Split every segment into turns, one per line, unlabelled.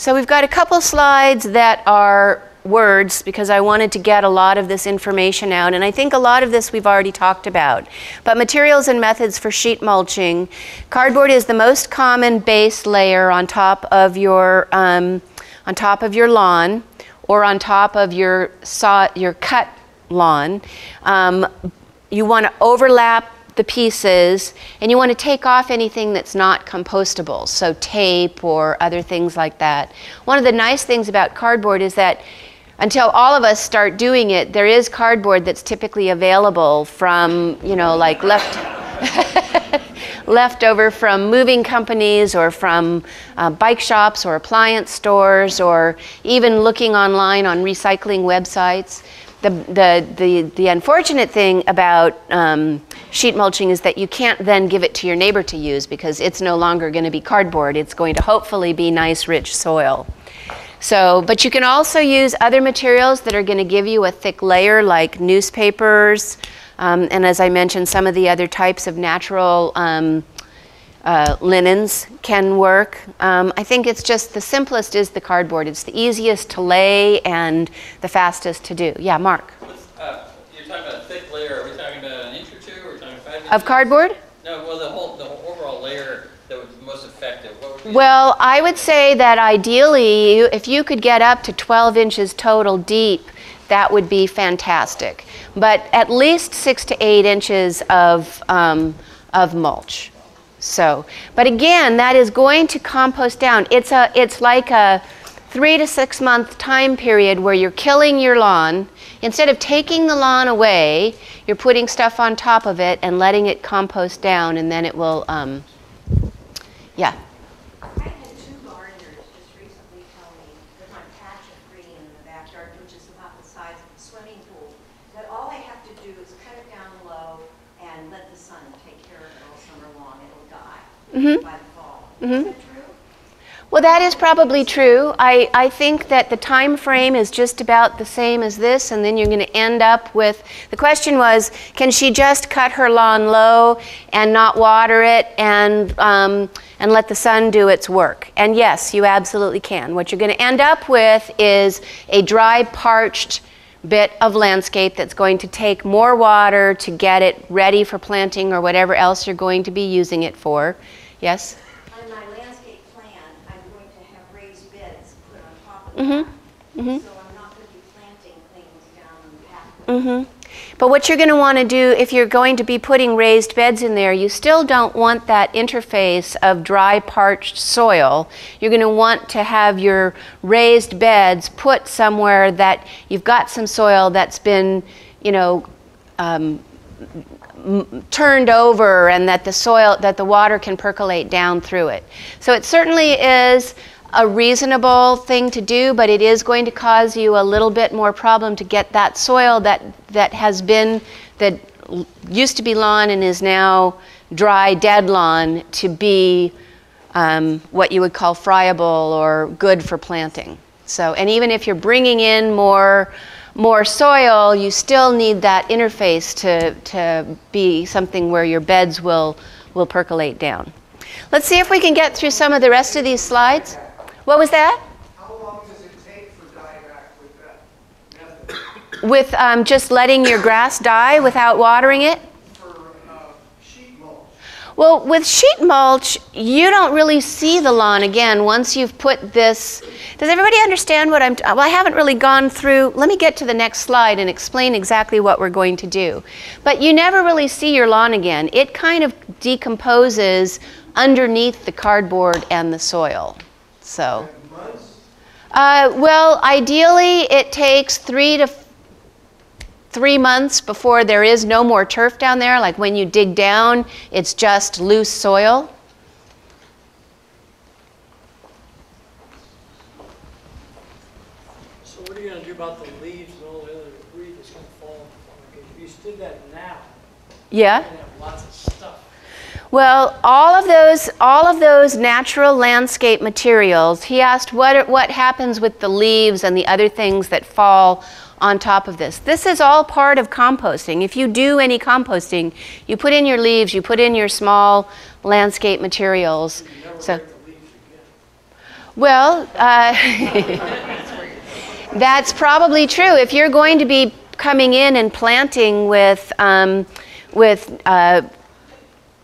So we've got a couple slides that are words because I wanted to get a lot of this information out, and I think a lot of this we've already talked about. But materials and methods for sheet mulching. Cardboard is the most common base layer on top of your lawn or on top of your cut lawn. You want to overlap the pieces, and you want to take off anything that's not compostable, so tape or other things like that. One of the nice things about cardboard is that until all of us start doing it, there is cardboard that's typically available from, you know, like leftover from moving companies or from bike shops or appliance stores, or even looking online on recycling websites. The unfortunate thing about sheet mulching is that you can't then give it to your neighbor to use because it's no longer going to be cardboard. It's going to hopefully be nice, rich soil. So, but you can also use other materials that are going to give you a thick layer, like newspapers, and as I mentioned, some of the other types of natural linens can work. I think it's just the simplest is the cardboard. It's the easiest to lay and the fastest to do. Yeah, Mark?
You're talking about a thick layer. Are we talking about an inch or two? Or are we talking 5 inches?
Of cardboard?
No, well, the whole overall layer that was most effective. What would be
Well, I would say that ideally, if you could get up to 12 inches total deep, that would be fantastic. But at least 6 to 8 inches of mulch. So, but again, that is going to compost down. It's like a 3 to 6 month time period where you're killing your lawn. Instead of taking the lawn away, you're putting stuff on top of it and letting it compost down, and then it will, yeah.
I had 2 gardeners just recently tell me that my patch of green in the backyard, which is about the size of a swimming pool, that all I have to do is cut it down low and let the sun take care of it all summer long. It'll die by the fall. Is that true?
Well, that is probably true. I think that the time frame is just about the same as this, and then you're going to end up with, the question was, can she just cut her lawn low and not water it and let the sun do its work? And yes, you absolutely can. What you're going to end up with is a dry, parched bit of landscape that's going to take more water to get it ready for planting or whatever else you're going to be using it for. Yes?
On my landscape plan, I'm going to have raised beds put on top of that. So I'm not going to be planting things down the pathway.
But what you're going to want to do, if you're going to be putting raised beds in there, you still don't want that interface of dry, parched soil. You're going to want to have your raised beds put somewhere that you've got some soil that's been, you know, turned over, and that the water can percolate down through it. So it certainly is a reasonable thing to do, but it is going to cause you a little bit more problem to get that soil that used to be lawn and is now dry, dead lawn to be what you would call friable or good for planting. So, and even if you're bringing in more soil, you still need that interface to be something where your beds will percolate down. Let's see if we can get through some of the rest of these slides. What was that?
How long does it take for dieback with that method?
With just letting your grass die without watering it?
For sheet mulch?
Well, with sheet mulch, you don't really see the lawn again once you've put this. Does everybody understand what well, I haven't really gone through. Let me get to the next slide and explain exactly what we're going to do. But you never really see your lawn again. It kind of decomposes underneath the cardboard and the soil. So, well, ideally it takes 3 months before there is no more turf down there. Like when you dig down, it's just loose soil.
So what are you going to do about the leaves and all the other debris that's going to fall? If you did that now,
Yeah.
you're going to have lots of stuff.
Well, all of those natural landscape materials, he asked what happens with the leaves and the other things that fall on top of this. This is all part of composting. If you do any composting, you put in your leaves, you put in your small landscape materials.
You never
So,
break the leaves again.
Well, that's probably true. If you're going to be coming in and planting with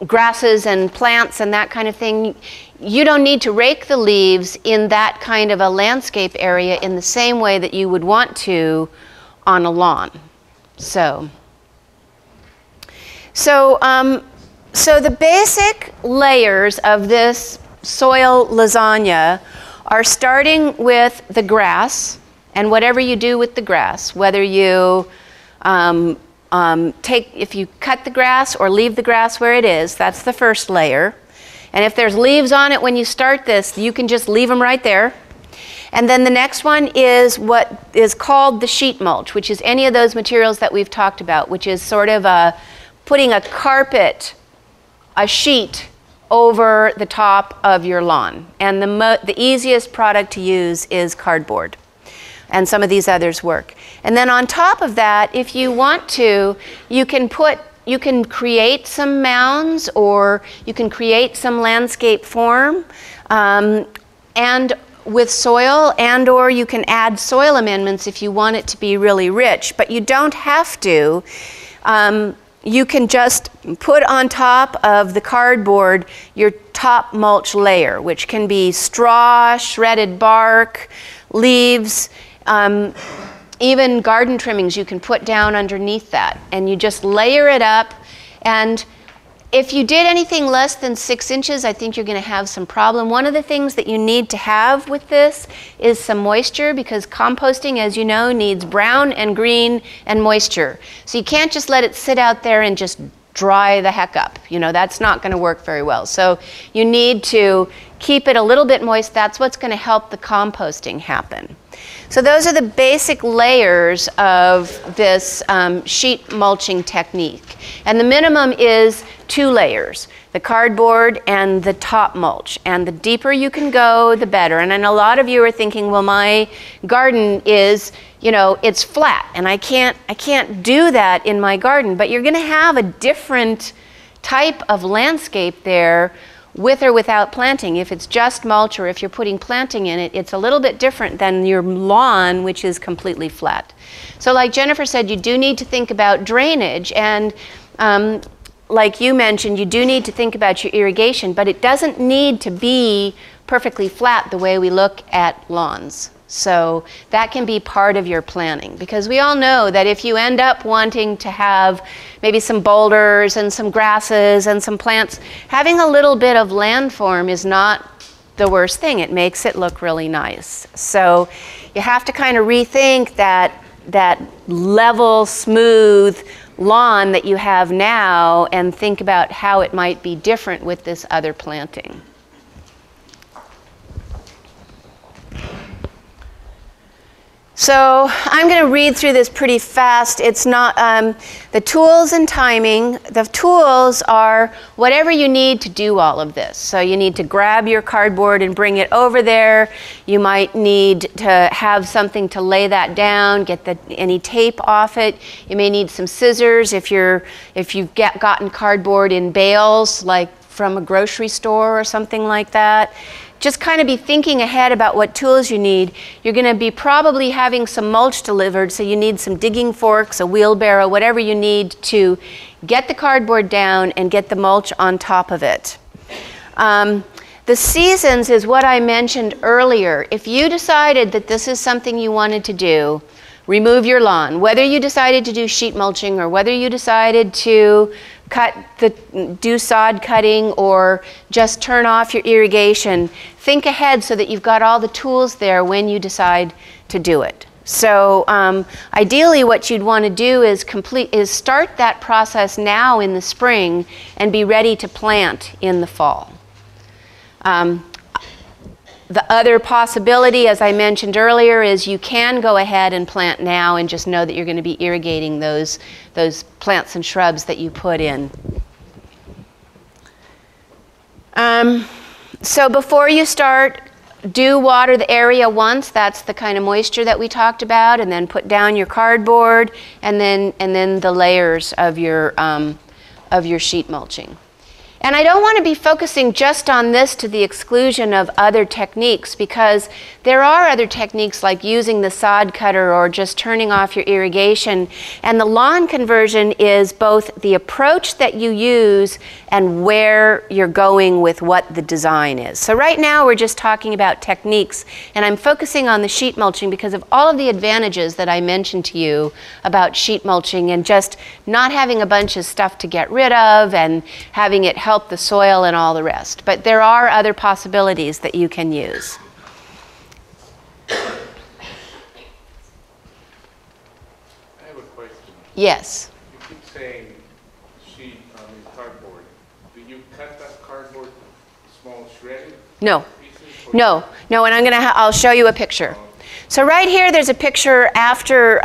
grasses and plants and that kind of thing, you don't need to rake the leaves in that kind of a landscape area in the same way that you would want to on a lawn. So the basic layers of this soil lasagna are starting with the grass and whatever you do with the grass, whether you if you cut the grass or leave the grass where it is, that's the first layer. And if there's leaves on it when you start this, you can just leave them right there. And then the next one is what is called the sheet mulch, which is any of those materials that we've talked about, which is sort of putting a carpet, a sheet over the top of your lawn. And the easiest product to use is cardboard. And some of these others work. And then on top of that, if you want to, you can create some mounds, or you can create some landscape form, and with soil, and or you can add soil amendments if you want it to be really rich, but you don't have to. You can just put on top of the cardboard your top mulch layer, which can be straw, shredded bark, leaves, even garden trimmings you can put down underneath that, and you just layer it up. And if you did anything less than 6 inches, I think you're going to have some problem. One of the things that you need to have with this is some moisture, because composting, as you know, needs brown and green and moisture. So you can't just let it sit out there and just dry the heck up. You know, that's not going to work very well. So you need to keep it a little bit moist. That's what's going to help the composting happen. So those are the basic layers of this sheet mulching technique. And the minimum is 2 layers, the cardboard and the top mulch. And the deeper you can go, the better. And then a lot of you are thinking, well, my garden is, you know, it's flat, and I can't do that in my garden. But you're going to have a different type of landscape there, with or without planting. If it's just mulch, or if you're putting planting in it, it's a little bit different than your lawn, which is completely flat. So like Jennifer said, you do need to think about drainage, and like you mentioned, you do need to think about your irrigation, but it doesn't need to be perfectly flat the way we look at lawns. So that can be part of your planning, because we all know that if you end up wanting to have maybe some boulders and some grasses and some plants, having a little bit of landform is not the worst thing. It makes it look really nice. So you have to kind of rethink that level, smooth lawn that you have now, and think about how it might be different with this other planting. So I'm going to read through this pretty fast. It's not the tools and timing. The tools are whatever you need to do all of this. So you need to grab your cardboard and bring it over there. You might need to have something to lay that down, get any tape off it. You may need some scissors if you've gotten cardboard in bales, like from a grocery store or something like that. Just kind of be thinking ahead about what tools you need. You're going to be probably having some mulch delivered, so you need some digging forks, a wheelbarrow, whatever you need to get the cardboard down and get the mulch on top of it. The seasons is what I mentioned earlier. If you decided that this is something you wanted to do, remove your lawn. Whether you decided to do sheet mulching, or whether you decided to do sod cutting, or just turn off your irrigation, think ahead so that you've got all the tools there when you decide to do it. So ideally what you'd want to do is start that process now in the spring and be ready to plant in the fall. The other possibility, as I mentioned earlier, is you can go ahead and plant now and just know that you're going to be irrigating those plants and shrubs that you put in. So before you start, do water the area once. That's the kind of moisture that we talked about, and then put down your cardboard, and then the layers of your sheet mulching. And I don't want to be focusing just on this to the exclusion of other techniques, because there are other techniques like using the sod cutter or just turning off your irrigation. And the lawn conversion is both the approach that you use and where you're going with what the design is. So right now we're just talking about techniques, and I'm focusing on the sheet mulching because of all of the advantages that I mentioned to you about sheet mulching and just not having a bunch of stuff to get rid of and having it help the soil and all the rest. But there are other possibilities that you can use.
I have a question.
Yes.
You keep saying sheet, cardboard. Do you cut that cardboard small shredded
No.
pieces?
No, and I'll show you a picture. So right here there's a picture after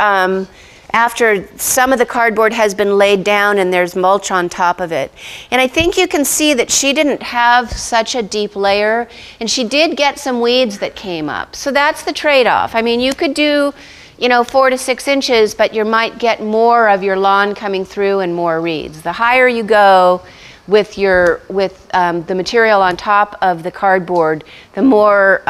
some of the cardboard has been laid down and there's mulch on top of it. And I think you can see that she didn't have such a deep layer, and she did get some weeds that came up. So that's the trade-off. I mean, you could do, 4 to 6 inches, but you might get more of your lawn coming through and more reeds. The higher you go with the material on top of the cardboard, the more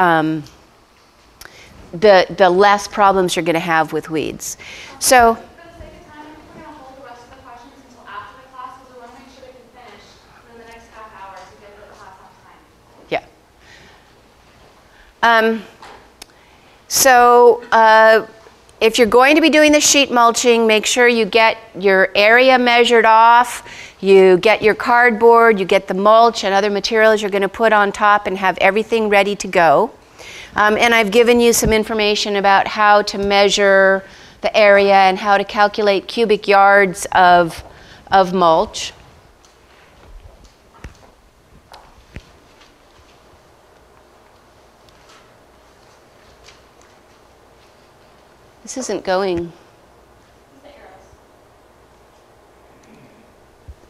the less problems you're going to have with weeds. So,
for the sake of time, we're going to hold the rest of the questions until after the class because we want to make sure they can finish in the next half hour to give the class
yeah. If you're going to be doing the sheet mulching, make sure you get your area measured off, you get your cardboard, you get the mulch and other materials you're going to put on top, and have everything ready to go. And I've given you some information about how to measure the area and how to calculate cubic yards of mulch. This isn't going.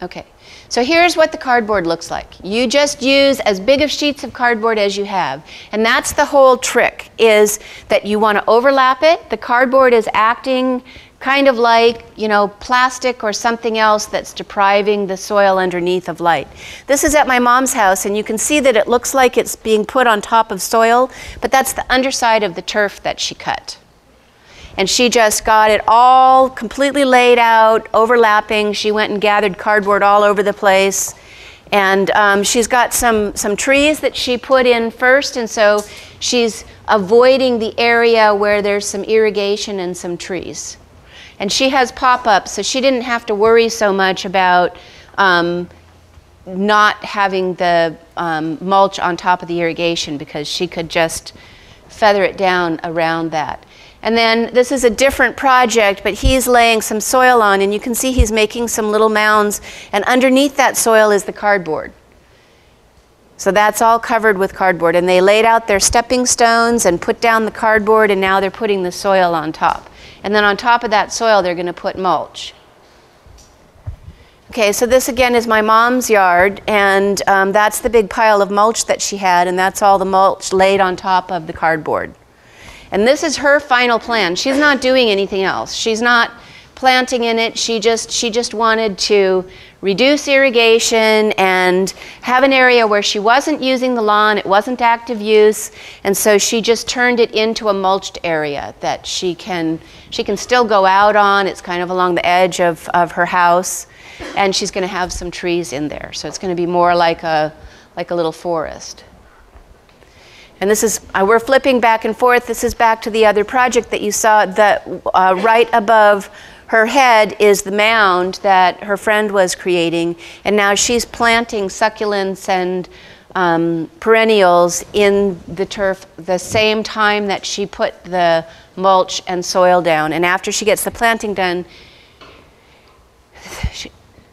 Okay, so here's what the cardboard looks like. You just use as big of sheets of cardboard as you have. And that's the whole trick, is that you want to overlap it. The cardboard is acting kind of like, plastic or something else that's depriving the soil underneath of light. This is at my mom's house, and you can see that it looks like it's being put on top of soil, but that's the underside of the turf that she cut. And she just got it all completely laid out, overlapping. She went and gathered cardboard all over the place. And she's got some trees that she put in first, and so she's avoiding the area where there's some irrigation and some trees. And she has pop-ups, so she didn't have to worry so much about not having the mulch on top of the irrigation, because she could just feather it down around that. And then this is a different project, but he's laying some soil on, and you can see he's making some little mounds, and underneath that soil is the cardboard. So that's all covered with cardboard, and they laid out their stepping stones and put down the cardboard, and now they're putting the soil on top. And then on top of that soil, they're going to put mulch. Okay, so this again is my mom's yard, and that's the big pile of mulch that she had, and that's all the mulch laid on top of the cardboard. And this is her final plan. She's not doing anything else. She's not planting in it. She just wanted to reduce irrigation and have an area where she wasn't using the lawn, it wasn't active use, and so she just turned it into a mulched area that she can still go out on. It's kind of along the edge of her house, and she's going to have some trees in there. So it's going to be more like a little forest. And this is, we're flipping back and forth. This is back to the other project that you saw. Right above her head is the mound that her friend was creating. And now she's planting succulents and perennials in the turf the same time that she put the mulch and soil down. And after she gets the planting done,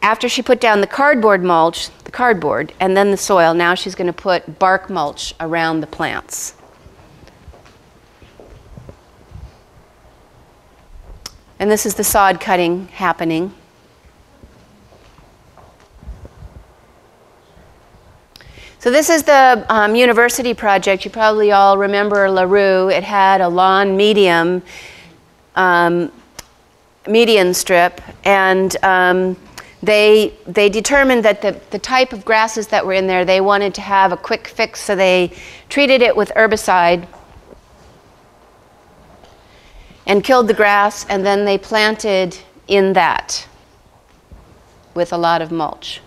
after she put down the cardboard mulch, the cardboard, and then the soil, now she's going to put bark mulch around the plants. And this is the sod cutting happening. So this is the university project. You probably all remember LaRue. It had a lawn median strip, and they determined that the type of grasses that were in there, they wanted to have a quick fix, so they treated it with herbicide and killed the grass, and then they planted in that with a lot of mulch.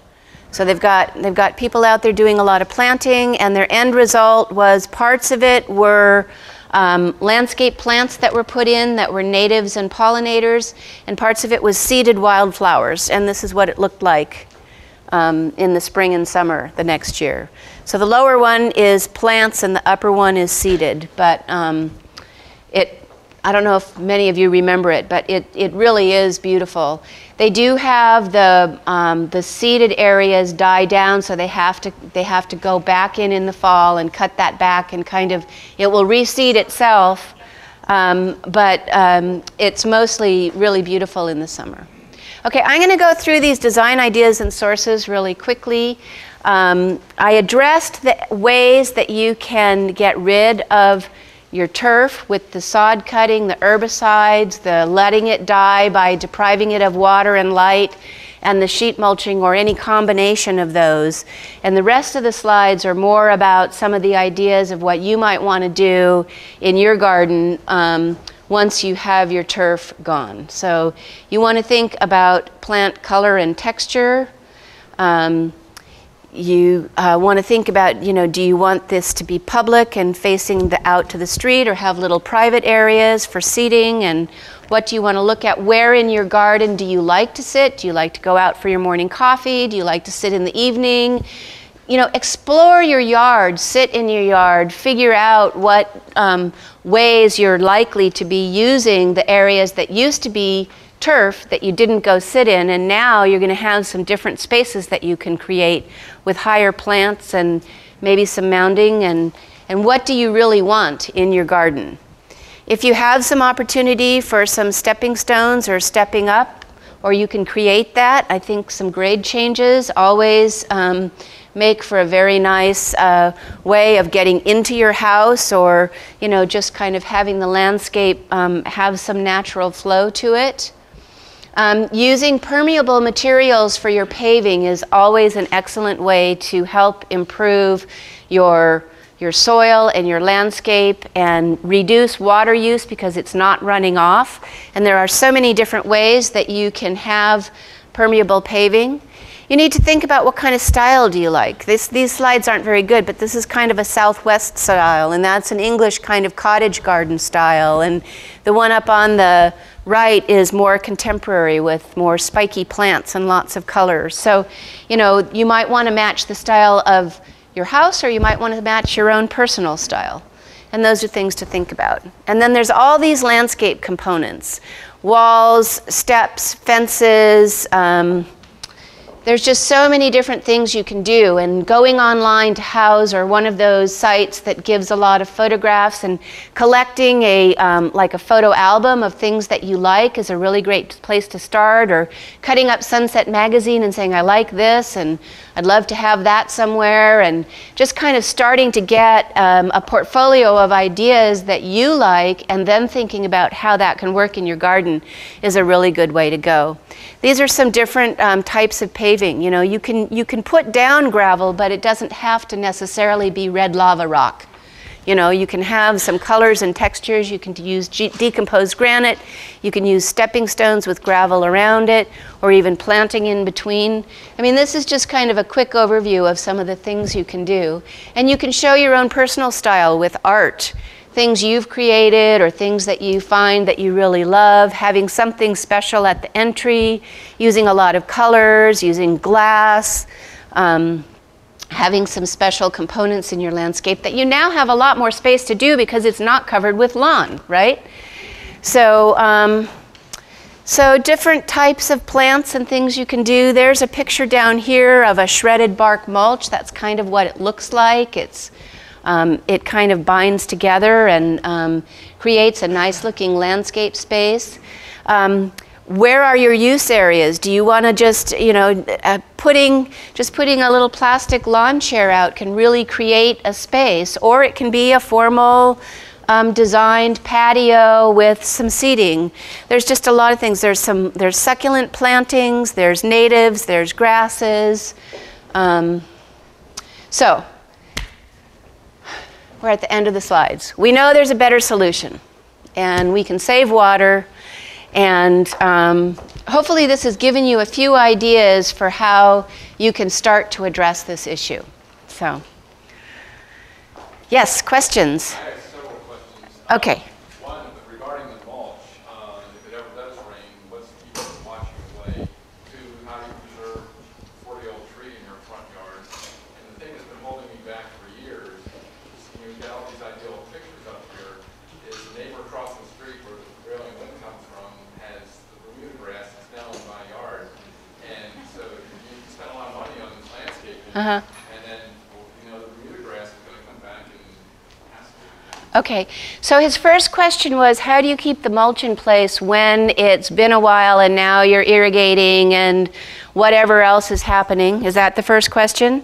So they've got people out there doing a lot of planting, and their end result was parts of it were landscape plants that were put in that were natives and pollinators, and parts of it was seeded wildflowers, and this is what it looked like in the spring and summer the next year. So the lower one is plants and the upper one is seeded, but I don't know if many of you remember it, but it really is beautiful. They do have the seeded areas die down, so they have to go back in the fall and cut that back, and kind of it will reseed itself, but it's mostly really beautiful in the summer. Okay, I'm going to go through these design ideas and sources really quickly. I addressed the ways that you can get rid of your turf with the sod cutting, the herbicides, the letting it die by depriving it of water and light, and the sheet mulching, or any combination of those. And the rest of the slides are more about some of the ideas of what you might want to do in your garden once you have your turf gone. So you want to think about plant color and texture. You want to think about, do you want this to be public and facing out to the street, or have little private areas for seating? And what do you want to look at? Where in your garden do you like to sit? Do you like to go out for your morning coffee? Do you like to sit in the evening? Explore your yard, sit in your yard, figure out what ways you're likely to be using the areas that used to be turf that you didn't go sit in, and now you're going to have some different spaces that you can create with higher plants and maybe some mounding, and what do you really want in your garden? If you have some opportunity for some stepping stones or stepping up, or you can create that, I think some grade changes always make for a very nice way of getting into your house, or just kind of having the landscape have some natural flow to it. Using permeable materials for your paving is always an excellent way to help improve your soil and your landscape and reduce water use because it's not running off. And there are so many different ways that you can have permeable paving. You need to think about what kind of style do you like. These slides aren't very good, but this is kind of a Southwest style, and that's an English kind of cottage garden style. And the one up on the right is more contemporary with more spiky plants and lots of colors. So, you might want to match the style of your house, or you might want to match your own personal style. And those are things to think about. And then there's all these landscape components: walls, steps, fences. There's just so many different things you can do, and going online to House, or one of those sites that gives a lot of photographs, and collecting like a photo album of things that you like is a really great place to start, or cutting up Sunset Magazine and saying, I like this and I'd love to have that somewhere, and just kind of starting to get a portfolio of ideas that you like, and then thinking about how that can work in your garden is a really good way to go. These are some different types of paving. You can put down gravel, but it doesn't have to necessarily be red lava rock. You can have some colors and textures. You can use decomposed granite. You can use stepping stones with gravel around it, or even planting in between. I mean, this is just kind of a quick overview of some of the things you can do. And you can show your own personal style with art. Things you've created, or things that you find that you really love, having something special at the entry, using a lot of colors, using glass, having some special components in your landscape that you now have a lot more space to do because it's not covered with lawn, right? So, so different types of plants and things you can do. There's a picture down here of a shredded bark mulch. That's kind of what it looks like. It kind of binds together and creates a nice looking landscape space. Where are your use areas? Do you want to just, putting a little plastic lawn chair out can really create a space, or it can be a formal designed patio with some seating. There's just a lot of things. There's succulent plantings, there's natives, there's grasses. So, we're at the end of the slides. We know there's a better solution, and we can save water, and hopefully this has given you a few ideas for how you can start to address this issue. So, yes, questions?
I have several questions.
Okay.
One, regarding the mulch, if it ever does rain, what's to keep it from washing away? Two, how do you preserve a 40-year-old tree in your front yard? And the thing that's been holding me back for years is you've got all these ideal pictures up here, is the neighbor across the street where the prevailing wind comes from has the Bermuda grass that's now in my yard. And so you spend a lot of money on this landscaping.
Uh-huh.
And then, you know, the Bermuda grass is going to come back and has to.
Okay, so his first question was, how do you keep the mulch in place when it's been a while and now you're irrigating and whatever else is happening? Is that the first question?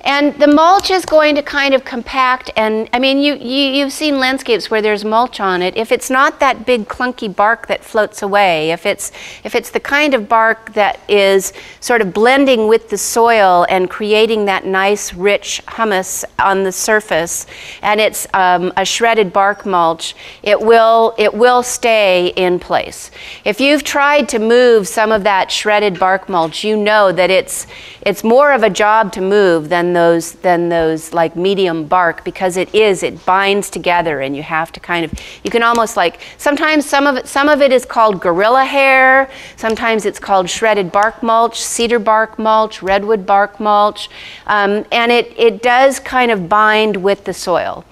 And the mulch is going to kind of compact, and I mean, you've seen landscapes where there's mulch on it. If it's not that big clunky bark that floats away, if it's the kind of bark that is sort of blending with the soil and creating that nice rich humus on the surface, and it's a shredded bark mulch, it will stay in place. If you've tried to move some of that shredded bark mulch, you know that it's more of a job to move than those like medium bark, because it binds together, and you have to kind of, you can almost like, sometimes some of it is called gorilla hair, sometimes it's called shredded bark mulch, cedar bark mulch, redwood bark mulch, and it does kind of bind with the soil.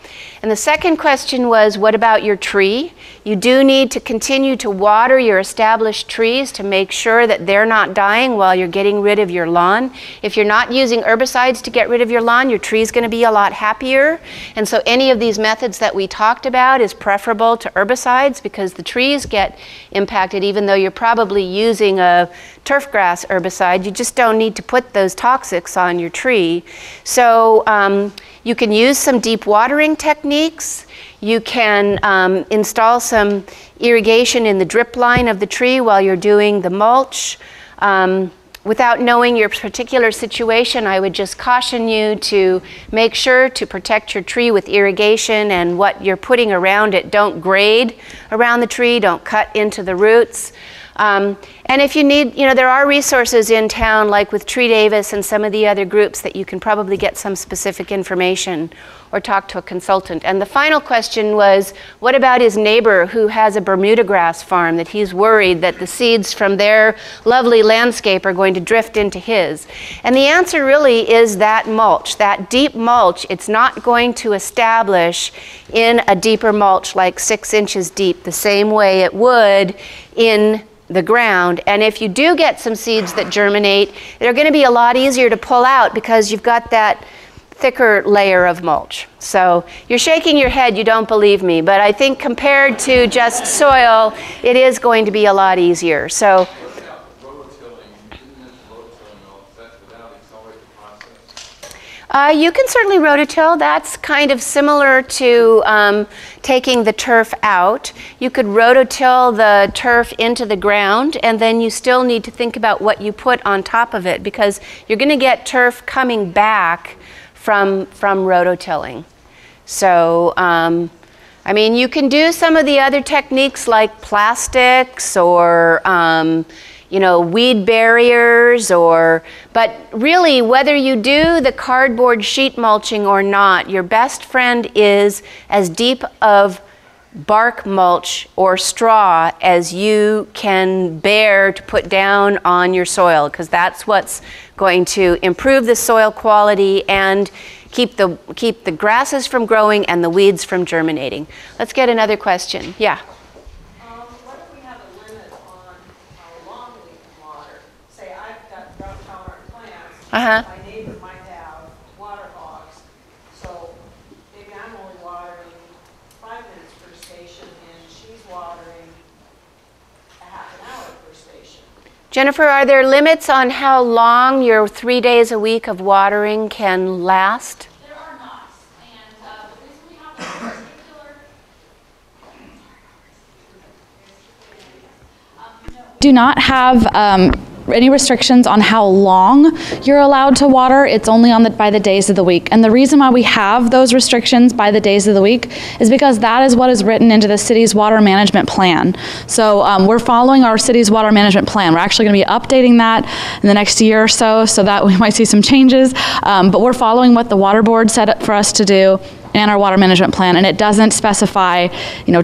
And the second question was, what about your tree? You do need to continue to water your established trees to make sure that they're not dying while you're getting rid of your lawn. If you're not using herbicides to get rid of your lawn, your tree's going to be a lot happier. And so any of these methods that we talked about is preferable to herbicides, because the trees get impacted even though you're probably using a turfgrass herbicide. You just don't need to put those toxics on your tree. So you can use some deep watering techniques. You can install some irrigation in the drip line of the tree while you're doing the mulch. Without knowing your particular situation, I would just caution you to make sure to protect your tree with irrigation, and what you're putting around it, don't grade around the tree, don't cut into the roots. And if you need, there are resources in town, like with Tree Davis and some of the other groups, that you can probably get some specific information or talk to a consultant. And the final question was, what about his neighbor who has a Bermuda grass farm, that he's worried that the seeds from their lovely landscape are going to drift into his? And the answer really is that mulch, that deep mulch. It's not going to establish in a deeper mulch like 6 inches deep the same way it would in the ground. And if you do get some seeds that germinate, they're going to be a lot easier to pull out because you've got that thicker layer of mulch. So you're shaking your head, you don't believe me, but I think compared to just soil, it is going to be a lot easier. So you can certainly rototill. That's kind of similar to taking the turf out. You could rototill the turf into the ground, and then you still need to think about what you put on top of it, because you're going to get turf coming back from rototilling. So, I mean, you can do some of the other techniques like plastics or weed barriers, but really, whether you do the cardboard sheet mulching or not, your best friend is as deep of bark mulch or straw as you can bear to put down on your soil, because that's what's going to improve the soil quality and keep the grasses from growing and the weeds from germinating. Let's get another question. Yeah.
What if we have a limit on how long we can water? Say I've got drought-tolerant plants. My neighbor might have water hogs. So maybe I'm only watering 5 minutes per station, and she's watering a half an hour per station.
Jennifer, are there limits on how long your 3 days a week of watering can last?
There are not, and the reason we have this particular
do not have any restrictions on how long you're allowed to water. It's only on by the days of the week. And the reason why we have those restrictions by the days of the week is because that is what is written into the city's water management plan. So we're following our city's water management plan. We're actually going to be updating that in the next year or so that we might see some changes. But we're following what the water board set up for us to do and our water management plan, and it doesn't specify,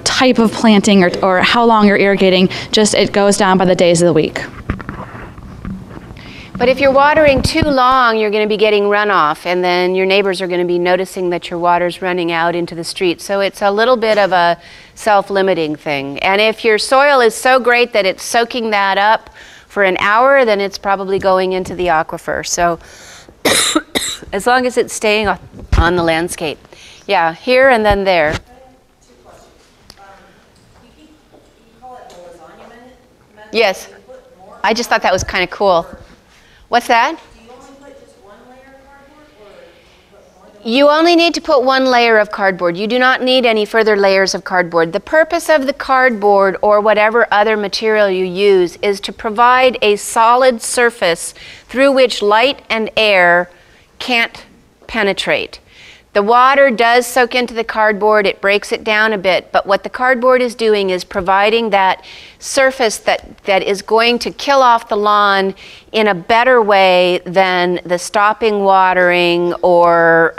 type of planting or how long you're irrigating. Just it goes down by the days of the week.
But if you're watering too long, you're going to be getting runoff, and then your neighbors are going to be noticing that your water's running out into the street. So it's a little bit of a self-limiting thing. And if your soil is so great that it's soaking that up for an hour, then it's probably going into the aquifer. So as long as it's staying on the landscape. Yeah, here and then there.
Two questions. You call it the lasagna method?
Yes. I just thought that was kind of cool. What's that?
Do you only put just one layer of cardboard, or do you put more than one?
You only need to put one layer of cardboard. You do not need any further layers of cardboard. The purpose of the cardboard or whatever other material you use is to provide a solid surface through which light and air can't penetrate. The water does soak into the cardboard, it breaks it down a bit, but what the cardboard is doing is providing that surface that is going to kill off the lawn in a better way than the stopping watering or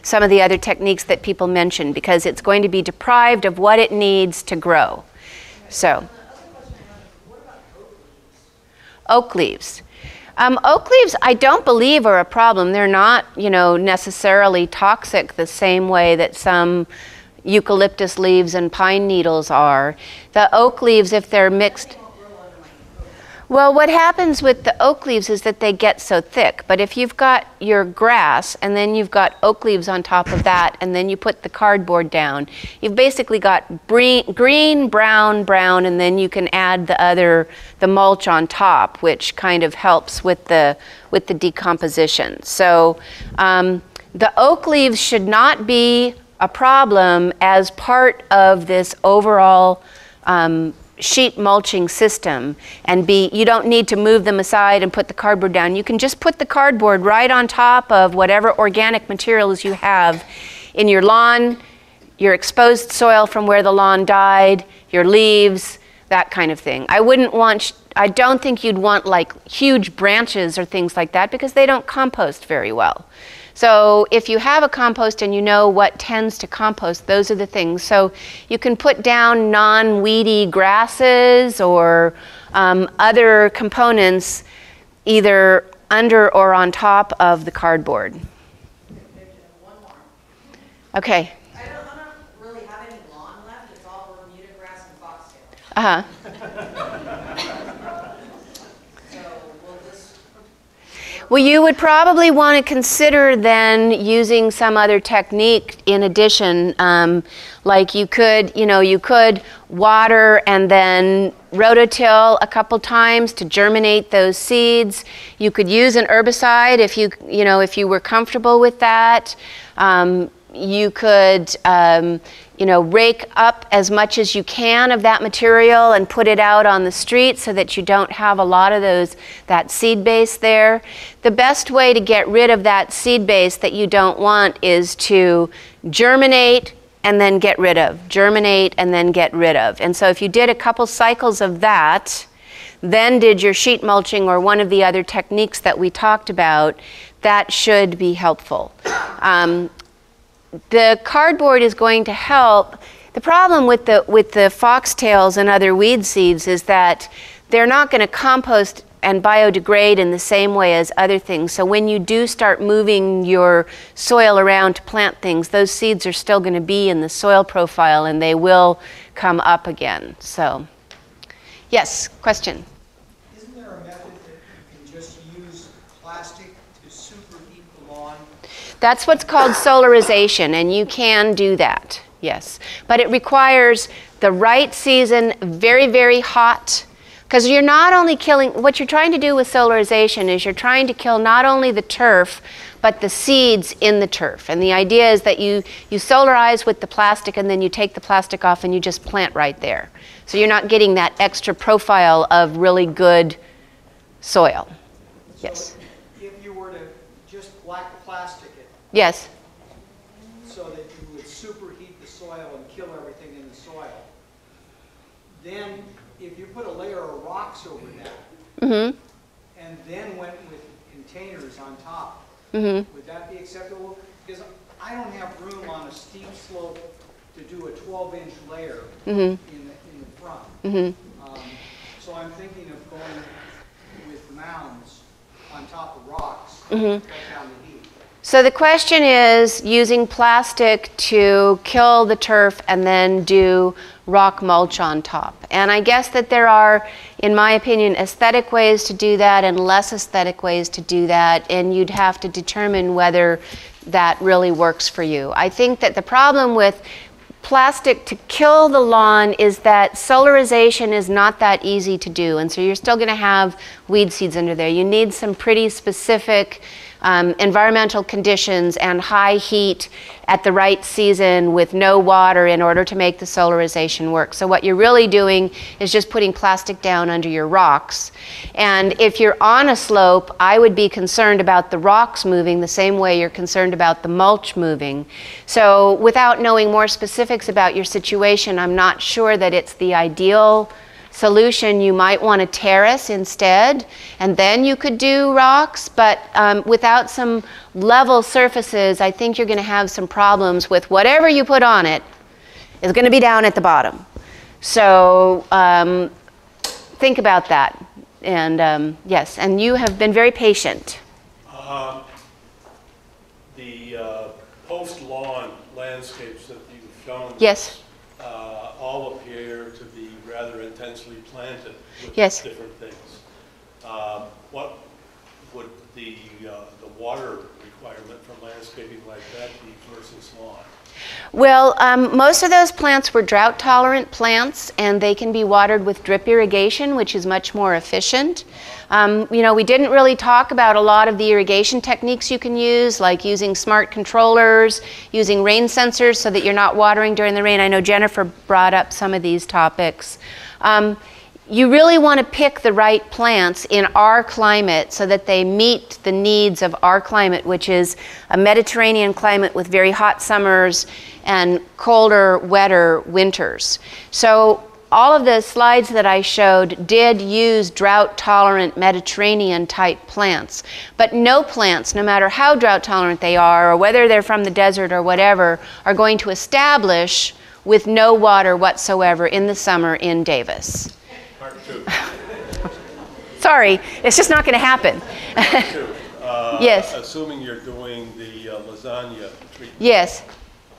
some of the other techniques that people mentioned, because it's going to be deprived of what it needs to grow. So, oak leaves. Oak leaves, I don't believe, are a problem. They're not, necessarily toxic the same way that some eucalyptus leaves and pine needles are. The oak leaves, if they're mixed... Well, what happens with the oak leaves is that they get so thick. But if you've got your grass and then you've got oak leaves on top of that and then you put the cardboard down, you've basically got green, brown, and then you can add the mulch on top, which kind of helps with the decomposition. So the oak leaves should not be a problem as part of this overall sheet mulching system, and you don't need to move them aside and put the cardboard down. You can just put the cardboard right on top of whatever organic materials you have in your lawn, your exposed soil from where the lawn died, your leaves, that kind of thing. I don't think you'd want like huge branches or things like that because they don't compost very well. So if you have a compost and you know what tends to compost, those are the things. So you can put down non-weedy grasses or other components either under or on top of the cardboard.
One more.
Okay.
I don't really have any lawn left. It's all Bermuda grass and foxtail.
Uh-huh. Well, you would probably want to consider then using some other technique in addition. Like you could water and then rototill a couple times to germinate those seeds. You could use an herbicide if you were comfortable with that. You could rake up as much as you can of that material and put it out on the street so that you don't have a lot of that seed base there. The best way to get rid of that seed base that you don't want is to germinate and then get rid of, germinate and then get rid of. And so if you did a couple cycles of that, then did your sheet mulching or one of the other techniques that we talked about, that should be helpful. The cardboard is going to help. The problem with the foxtails and other weed seeds is that they're not going to compost and biodegrade in the same way as other things. So when you do start moving your soil around to plant things, those seeds are still going to be in the soil profile and they will come up again. So, yes, question?
Isn't there a method that you can just use plastic to superheat the lawn?
That's what's called solarization, and you can do that, yes. But it requires the right season, very, very hot, Because you're not only killing, what you're trying to do with solarization is you're trying to kill not only the turf, but the seeds in the turf. And the idea is that you solarize with the plastic and then you take the plastic off and you just plant right there. So you're not getting that extra profile of really good soil. Yes.
If you were to just black plastic it,
Yes.
so that you would superheat the soil and kill everything in the soil, then if you put a layer of rocks over that,
Mm-hmm.
and then went with containers on top,
Mm-hmm.
would that be acceptable? Because I don't have room on a steep slope to do a 12-inch layer
Mm-hmm.
in the front.
Mm-hmm.
So I'm thinking of going with mounds on top of rocks
Mm-hmm.
to cut down the heat.
So the question is using plastic to kill the turf and then do rock mulch on top. And I guess that there are, in my opinion, aesthetic ways to do that and less aesthetic ways to do that, and you'd have to determine whether that really works for you. I think that the problem with plastic to kill the lawn is that solarization is not that easy to do, and so you're still going to have weed seeds under there. You need some pretty specific environmental conditions and high heat at the right season with no water in order to make the solarization work. So what you're really doing is just putting plastic down under your rocks. And if you're on a slope, I would be concerned about the rocks moving the same way you're concerned about the mulch moving. So without knowing more specifics about your situation, I'm not sure that it's the ideal solution. You might want to terrace instead, and then you could do rocks, but without some level surfaces, I think you're going to have some problems with whatever you put on it is going to be down at the bottom. So think about that. And yes, and you have been very patient.
The post-lawn landscapes that you've shown
Yes.
all appear to be rather intensely planted with
Yes.
different things. What would the water requirement for landscaping like that be versus lawn?
Well, most of those plants were drought-tolerant plants, and they can be watered with drip irrigation, which is much more efficient. You know, we didn't really talk about a lot of the irrigation techniques you can use, like using smart controllers, using rain sensors so that you're not watering during the rain. I know Jennifer brought up some of these topics. You really want to pick the right plants in our climate so that they meet the needs of our climate, which is a Mediterranean climate with very hot summers and colder, wetter winters. So all of the slides that I showed did use drought-tolerant Mediterranean type plants, but no plants, no matter how drought-tolerant they are or whether they're from the desert or whatever, are going to establish with no water whatsoever in the summer in Davis.
Part two.
Sorry, it's just not going to happen.
Part two.
Yes.
Assuming you're doing the lasagna treatment,
Yes.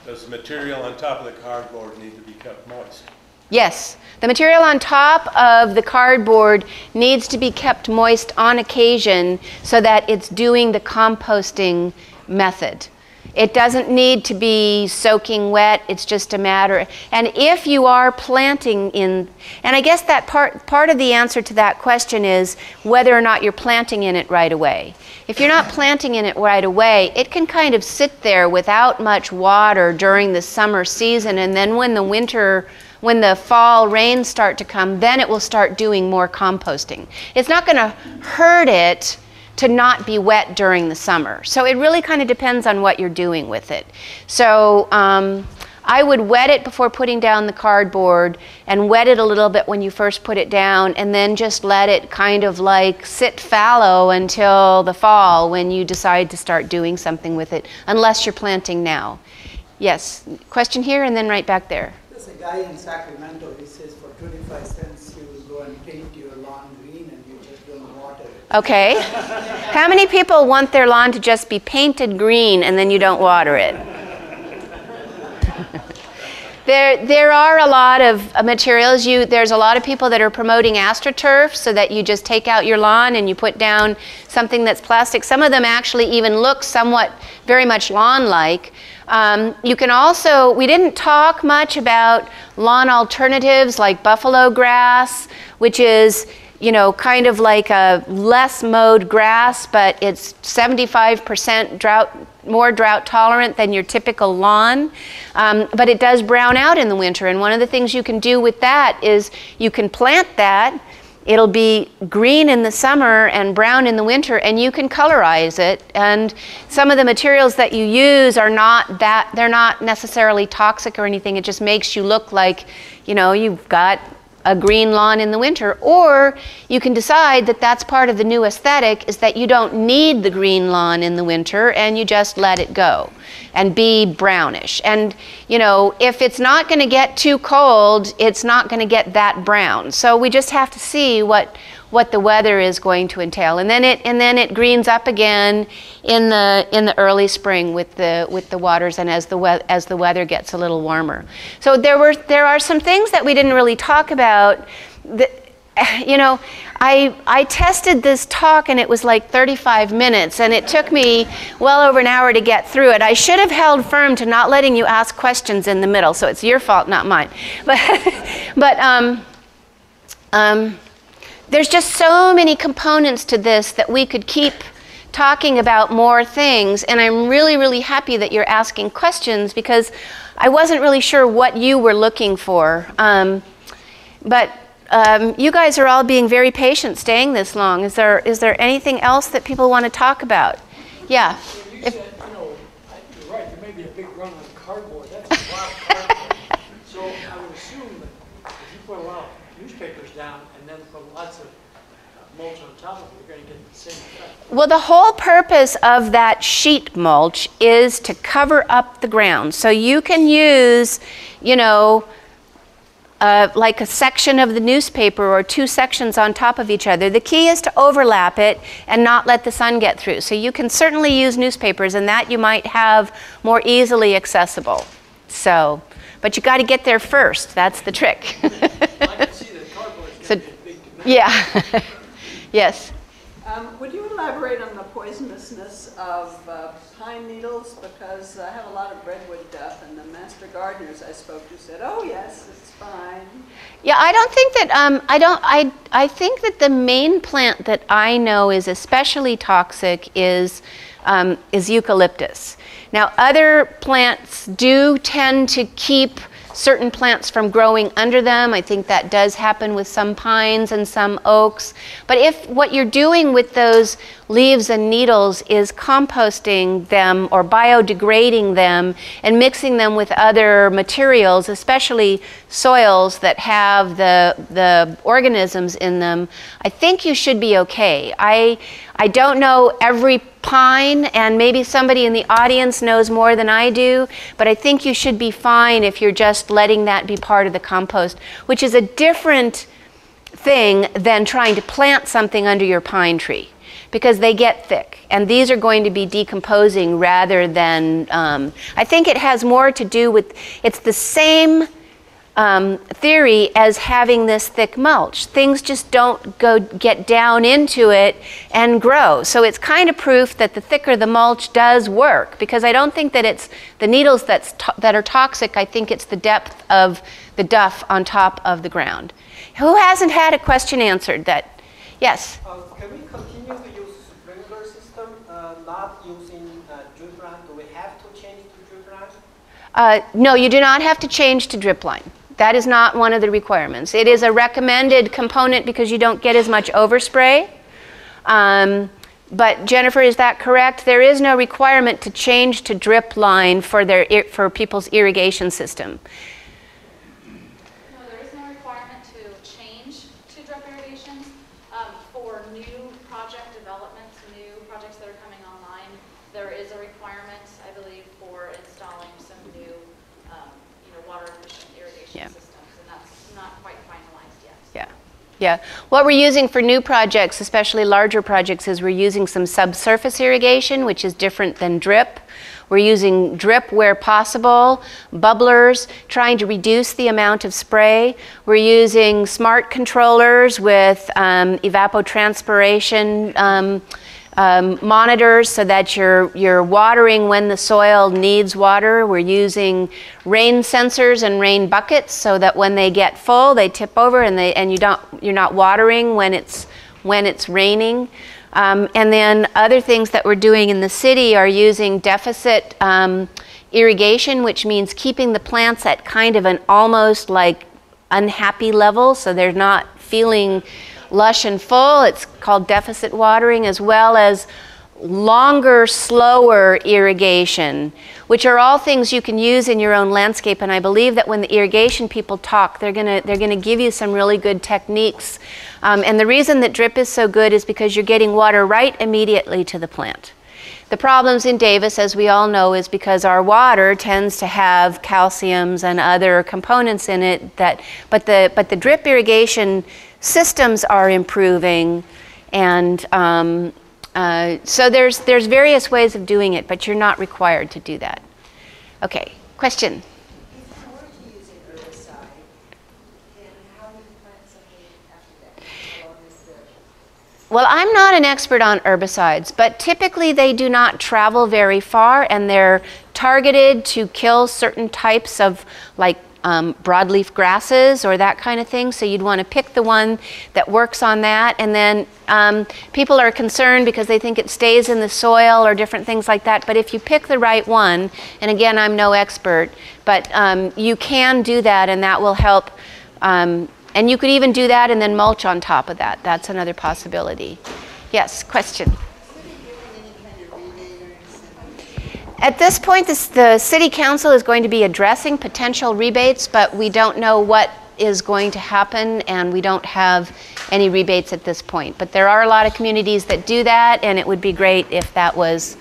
does the material on top of the cardboard need to be kept moist?
Yes. The material on top of the cardboard needs to be kept moist on occasion so that it's doing the composting method. It doesn't need to be soaking wet, it's just a matter. And if you are planting in, and I guess that part of the answer to that question is whether or not you're planting in it right away. If you're not planting in it right away, it can kind of sit there without much water during the summer season, and then when the fall rains start to come, then it will start doing more composting. It's not going to hurt it to not be wet during the summer. So it really kind of depends on what you're doing with it. So I would wet it before putting down the cardboard and wet it a little bit when you first put it down, and then just let it kind of like sit fallow until the fall when you decide to start doing something with it, unless you're planting now. Yes, question here and then right back there.
There's a guy in Sacramento, he says for 25 cents you will go and paint your lawn green and you just don't water it.
Okay. How many people want their lawn to just be painted green and then you don't water it? There are a lot of materials. There's a lot of people that are promoting AstroTurf, so that you just take out your lawn and you put down something that's plastic. Some of them actually even look somewhat very much lawn-like. You can also, we didn't talk much about lawn alternatives like buffalo grass, which is, you know, kind of like a less mowed grass, but it's 75% more drought tolerant than your typical lawn. But it does brown out in the winter, and one of the things you can do with that is you can plant that. It'll be green in the summer and brown in the winter, and you can colorize it. And some of the materials that you use are not that, they're not necessarily toxic or anything. It just makes you look like, you know, you've got a green lawn in the winter. Or you can decide that that's part of the new aesthetic, is that you don't need the green lawn in the winter and you just let it go and be brownish. And, you know, if it's not going to get too cold, it's not going to get that brown. So we just have to see what the weather is going to entail, and then it greens up again in the early spring with the waters, and as the weather gets a little warmer. So there are some things that we didn't really talk about. You know, I tested this talk and it was like 35 minutes, and it took me well over an hour to get through it. I should have held firm to not letting you ask questions in the middle, so it's your fault, not mine. But there's just so many components to this that we could keep talking about more things, and I'm really, really happy that you're asking questions, because I wasn't really sure what you were looking for. But you guys are all being very patient staying this long. Is there anything else that people want to talk about? Yeah.
You said, you know, you're right, there may be a big run on cardboard. That's a lot of cardboard. So I would assume that if you put a lot of newspapers down and then put lots of mulch on top of it, you're going to get the same effect.
Well, the whole purpose of that sheet mulch is to cover up the ground. So you can use, you know, like a section of the newspaper or two sections on top of each other. The key is to overlap it and not let the sun get through. So you can certainly use newspapers, and that you might have more easily accessible. So, but you got to get there first. That's the trick.
I can see that cardboard is going to be a big demand.
Yeah. Yes.
Would you elaborate on the poisonousness of pine needles? Because I have a lot of redwood duff, and the master gardeners I spoke to said, "Oh yes, it's fine."
Yeah, I don't think that I think that the main plant that I know is especially toxic is eucalyptus. Now, other plants do tend to keep certain plants from growing under them. I think that does happen with some pines and some oaks. But if what you're doing with those leaves and needles is composting them or biodegrading them and mixing them with other materials, especially soils that have the organisms in them, I think you should be okay. I don't know every pine, and maybe somebody in the audience knows more than I do, but I think you should be fine if you're just letting that be part of the compost, which is a different thing than trying to plant something under your pine tree, because they get thick, and these are going to be decomposing rather than, I think it has more to do with, it's the same theory as having this thick mulch. Things just don't get down into it and grow. So it's kind of proof that the thicker the mulch does work, because I don't think that it's the needles that are toxic. I think it's the depth of the duff on top of the ground. Who hasn't had a question answered that? Yes?
Can we continue to use sprinkler system, not using drip line? Do we have to change to drip line?
No, you do not have to change to drip line. That is not one of the requirements. It is a recommended component because you don't get as much overspray. But Jennifer, is that correct? There is no requirement to change to drip line for people's irrigation system.
No, there is no requirement to change to drip irrigations. For new project developments, new projects that are coming online, there is a requirement, I believe, for installing some new water efficient irrigation systems, and that's not quite finalized yet.
Yeah. Yeah. What we're using for new projects, especially larger projects, is we're using some subsurface irrigation, which is different than drip. We're using drip where possible, bubblers, trying to reduce the amount of spray. We're using smart controllers with evapotranspiration monitors so that you're watering when the soil needs water. We're using rain sensors and rain buckets so that when they get full, they tip over and you're not watering when it's raining. And then other things that we're doing in the city are using deficit irrigation, which means keeping the plants at kind of an almost like unhappy level, so they're not feeling lush and full. It's called deficit watering, as well as longer, slower irrigation, which are all things you can use in your own landscape. And I believe that when the irrigation people talk, they're gonna give you some really good techniques. And the reason that drip is so good is because you're getting water right immediately to the plant. The problems in Davis, as we all know, is because our water tends to have calciums and other components in it but the drip irrigation systems are improving, and so there's various ways of doing it, but you're not required to do that. Okay, question?
If I were to use an herbicide, then how do you plant something after that? How long is the...
Well, I'm not an expert on herbicides, but typically they do not travel very far, and they're targeted to kill certain types of, like, broadleaf grasses or that kind of thing. So you'd want to pick the one that works on that. And then people are concerned because they think it stays in the soil or different things like that. But if you pick the right one, and again, I'm no expert, but you can do that, and that will help. And you could even do that and then mulch on top of that. That's another possibility. Yes, question? At this point, the City Council is going to be addressing potential rebates, but we don't know what is going to happen, and we don't have any rebates at this point. But there are a lot of communities that do that, and it would be great if that was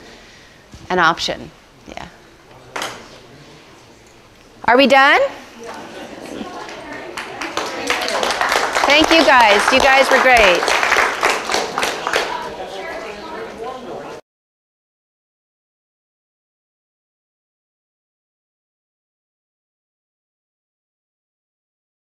an option. Yeah. Are we done? Thank you guys. You guys were great.